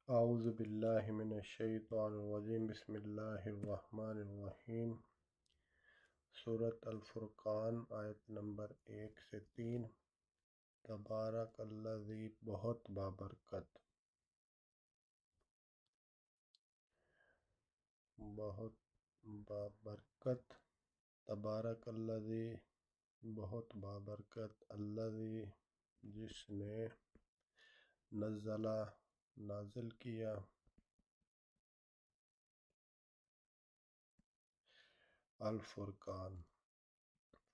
اعوذ باللہ من الشیطان الرجیم، بسم اللہ الرحمن الرحیم۔ سورۃ الفرقان، آیت نمبر 1 سے 3۔ تبارک الذی، بہت بابرکت، بہت بابرکت، تبارک الذی، بہت بابرکت، الذی، جس نے، نزلہ، نازل کیا، الفرقان،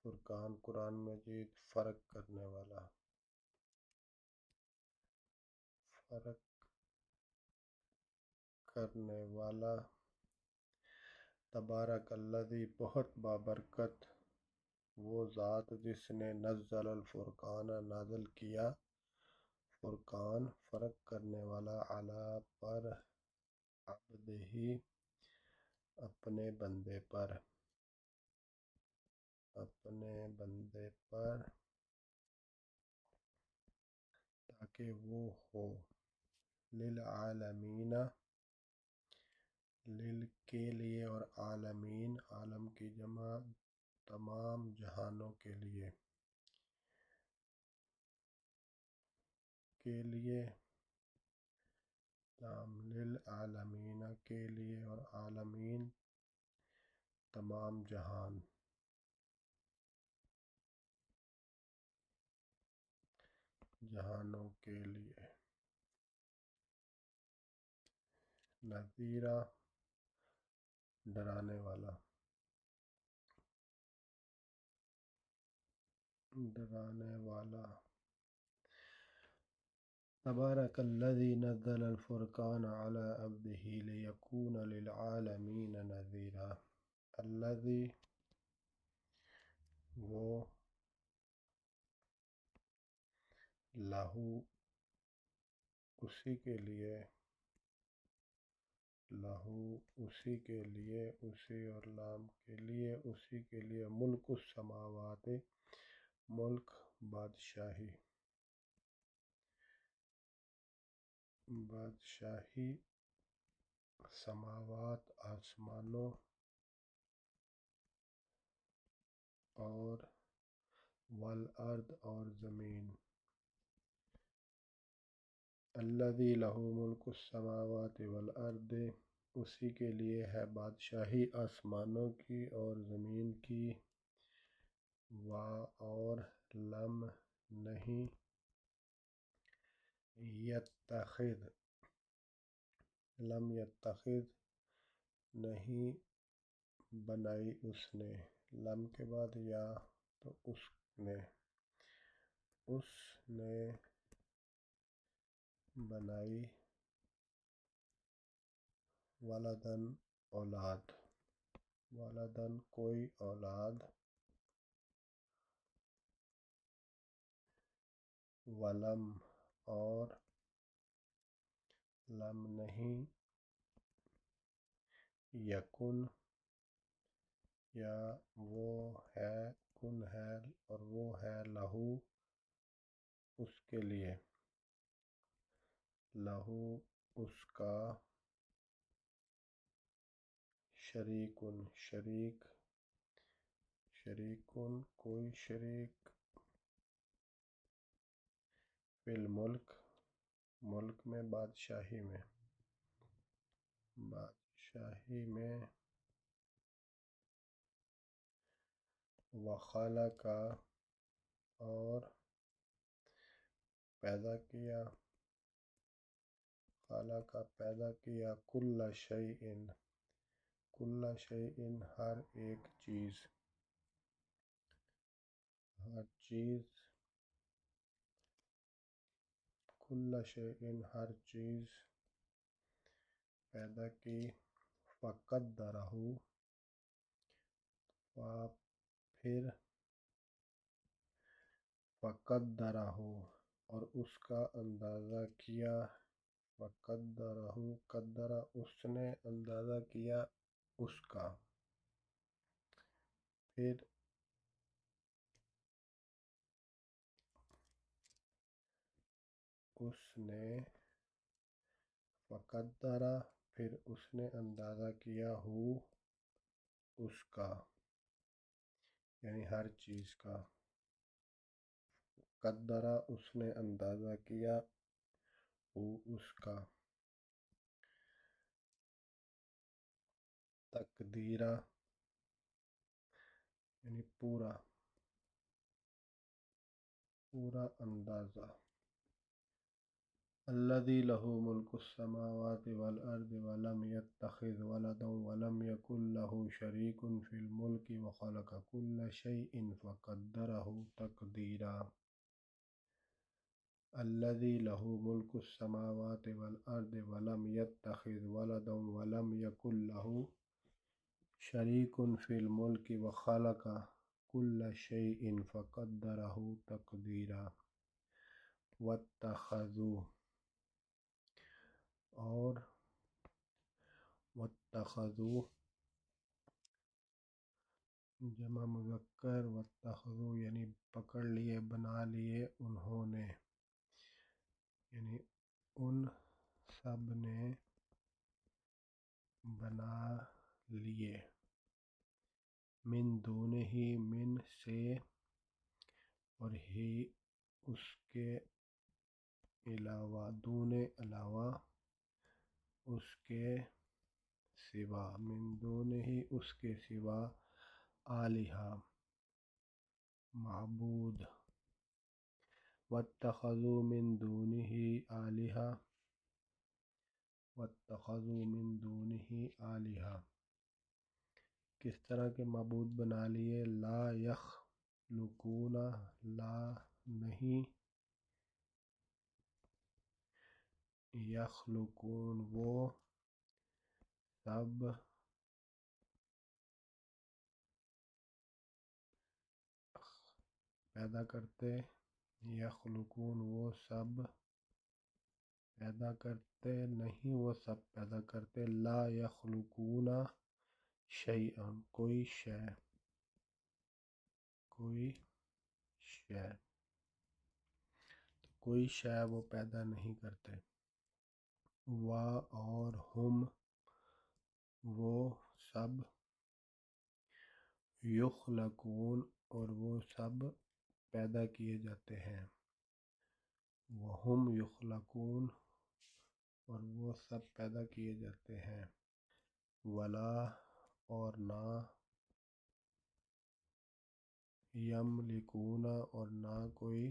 فرقان، قرآن مجید، فرق کرنے والا، فرق کرنے والا۔ تبارک الذی، بہت بابرکت وہ ذات جس نے، نزل الفرقان، نازل کیا فرقان، فرق کرنے والا، علی، پر، عبدہ، اپنے بندے پر، اپنے بندے پر، تاکہ وہ ہو، للعالمین، لل کے لیے، اور عالمین، عالم کی جمع، تمام جہانوں کے لیے، کے لیے، للعالمین، کے لیے، اور عالمین، تمام جہان، جہانوں کے لیے، نذیرا، ڈرانے والا، ڈرانے والا۔ تبارک الذی نزل الفرقان علی عبدہ لیکون للعالمین نذیرا۔ الذی، وہ، لہو، اسی کے لیے، لہو، اسی کے لیے، اسی اور لام کے لیے، اسی کے لیے، ملک السماوات، ملک، بادشاہی، بادشاہی، سماوات، آسمانوں، اور، والارض، اور زمین۔ الذی لہ ملک السماوات والارض، اسی کے لیے ہے بادشاہی آسمانوں کی اور زمین کی، اور، لم، نہیں، یتخذ، لم یتخذ، نہیں بنائی اس نے، لم کے بعد یا تو اس نے، اس نے بنائی، ولدن، اولاد، ولدن، کوئی اولاد، ولم، اور، لم، نہیں، یکن، یا وہ ہے، کن ہے، اور وہ ہے، لہو، اس کے لیے، لہو، اس کا، شریکن، شریک، شریکن، کوئی شریک، فی الملک، ملک میں، بادشاہی میں، بادشاہی میں، وخلق، اور پیدا کیا، خلق، پیدا کیا، کل شیء، کل شیء، ہر ایک چیز، ہر چیز، کل شیء، ہر چیز پیدا کی، فقدرہ، پھر، فقدرہ، اور اس کا اندازہ کیا، فقدرہ، قدرہ، اس نے اندازہ کیا اس کا، پھر، اس نے، فقدرہ پھر اس نے اندازہ کیا ہو اس کا، یعنی ہر چیز کا، قدرہ اس نے اندازہ کیا ہو اس کا، تقدیرہ یعنی پورا اندازہ۔ الذی لہ ملک السماوات والارض ولم یتخذ ولدا ولم یکن لہ شریک فی الملک وخلق کل شیء فقدرہ تقدیرا۔ الذی لہ ملک السماوات والارض ولم یتخذ ولدا ولم یکن لہ شریک فی الملک وخلق کل شیء فقدرہ تقدیرا۔ واتخذوا اور واتخذوا جمع مذکر، واتخذوا یعنی پکڑ لیے، بنا لیے انہوں نے، یعنی ان سب نے بنا لیے، من دونہ من سے اور ہی اس کے علاوہ، دون علاوہ، اس کے سوا، من دونہ اس کے سوا، آلہہ معبود۔ واتخذوا من دونہ آلہہ، واتخذوا من دونہ آلہہ کس طرح کے معبود بنا لیے، لا یخلقون لا نہیں، یخلقون وہ سب پیدا کرتے، یخلقون وہ سب پیدا کرتے نہیں، وہ سب پیدا کرتے، لا یخلقون شیئا کوئی شے، کوئی شے وہ پیدا نہیں کرتے، اور ہم وہ سب، یخلقون اور وہ سب پیدا کیے جاتے ہیں، وہم یخلقون اور وہ سب پیدا کیے جاتے ہیں، ولا اور نہ، یملکون اور نہ کوئی،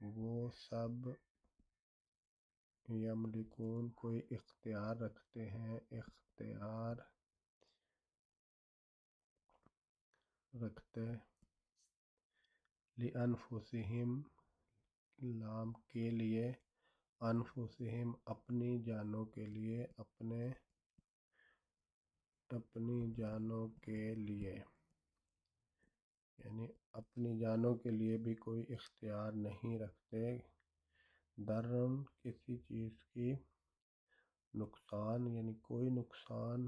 وہ سب یملکون کوئی اختیار رکھتے ہیں، اختیار رکھتے، لِأَنفُسِہِم لام کے لیے، انفسہم اپنی جانوں کے لیے، اپنی جانوں کے لیے، یعنی اپنی جانوں کے لیے بھی کوئی اختیار نہیں رکھتے، ضرر کسی چیز کی، نقصان یعنی کوئی نقصان،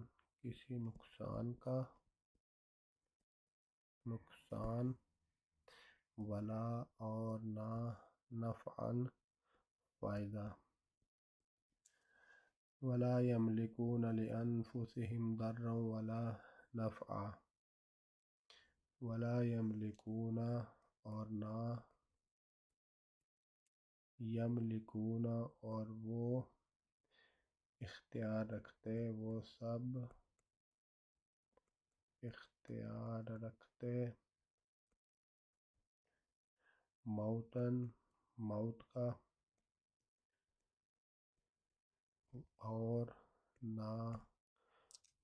کسی نقصان کا نقصان، ولا اور نہ، نفعاً فائدہ، ولا یملکون لأنفسہم ضرا ولا نفعا، ولا یملکون اور نہ، یملکون اور وہ اختیار رکھتے، وہ سب اختیار رکھتے، موتاً موت کا، اور نہ،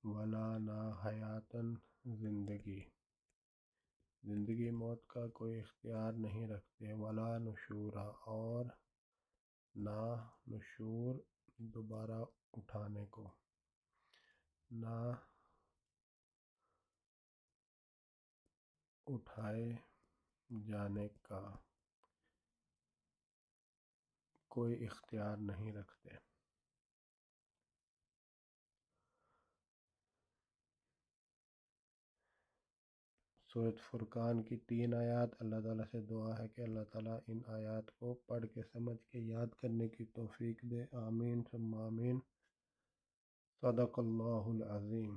ولا نہ، حیاتاً زندگی موت کا کوئی اختیار نہیں رکھتے، ولا نشورا اور نہ نشور دوبارہ اٹھانے کو، نہ اٹھائے جانے کا کوئی اختیار نہیں رکھتے۔ سورۃ فرقان کی 3 آیات۔ اللہ تعالیٰ سے دعا ہے کہ اللہ تعالیٰ ان آیات کو پڑھ کے سمجھ کے یاد کرنے کی توفیق دے۔ آمین ثم آمین۔ صدق اللہ العظیم۔